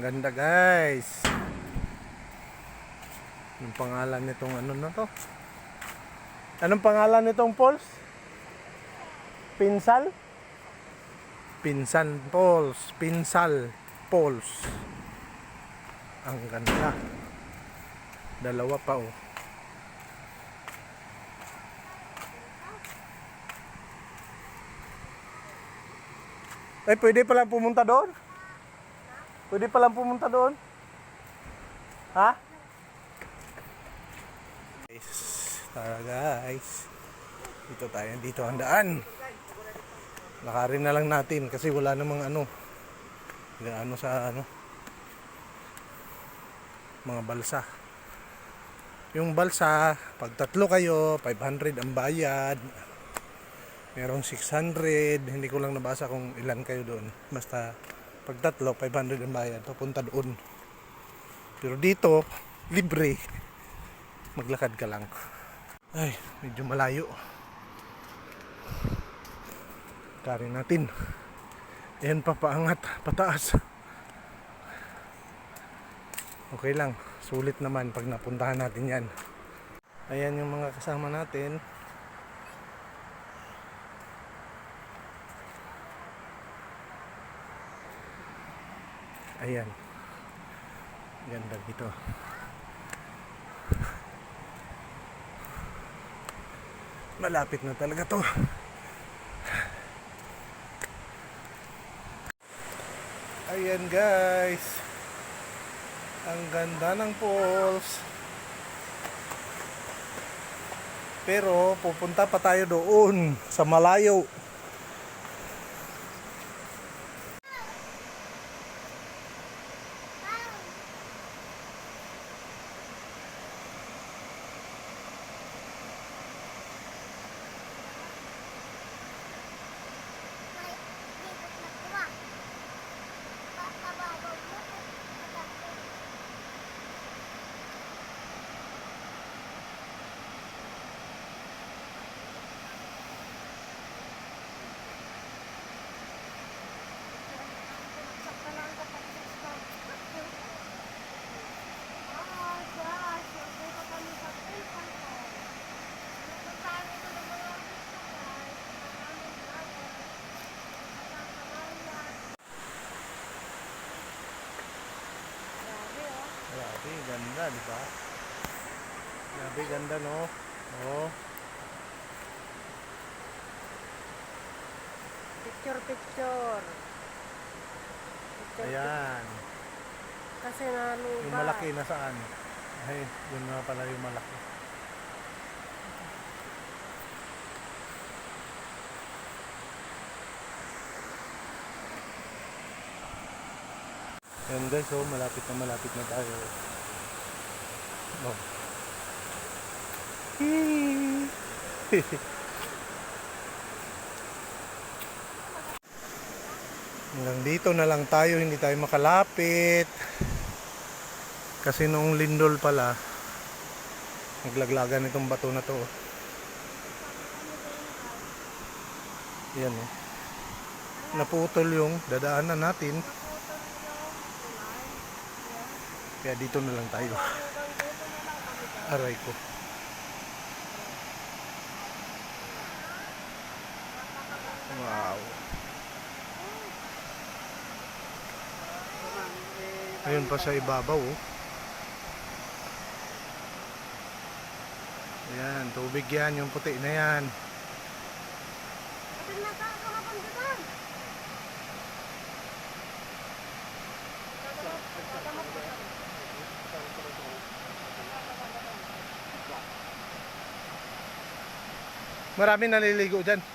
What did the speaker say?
ganda guys. Anong pangalan nitong ano na to? Anong pangalan nitong falls? Pinsal? Pinsan Falls. Pinsal Falls. Ang ganda. Dalawa pa oh. Ay, pwede palang pumunta doon? Pwede palang pumunta doon? Ha? Guys, tara guys. Dito tayo, dito ang daan. Lakarin na lang natin kasi wala namang ano. Gaano sa ano. Mga balsa. Yung balsa, pag tatlo kayo, 500 ang bayad. Merong 600, hindi ko lang nabasa kung ilan kayo doon. Basta pag tatlo, 500 ang bayad, papunta doon. Pero dito, libre. Maglakad ka lang. Ay, medyo malayo. Karin natin. Ayan pa, paangat, pataas. Okay lang, sulit naman pag napuntahan natin yan. Ayan yung mga kasama natin. Ayan. Ganda dito. Malapit na talaga to. Ayan guys. Ang ganda ng falls. Pero pupunta pa tayo doon sa malayo. Grabe, ganda, di ba? Grabe, ganda, no? Oh. Picture. Ayan. Kasi nalubat. Yung malaki nasaan? Ay, yun na pala yung malaki. Ayan guys, oh, malapit na tayo. Oh. Hanggang dito na lang tayo, hindi tayo makalapit. Kasi noong lindol pala, naglaglagan itong bato na to. Yan oh. Naputol yung dadaanan natin. Kaya dito na lang tayo. Aray ko. Wow. Ayun pa sa ibabaw oh. Ayan, tubig yan, yung puti na yan. Marami naliligo dyan.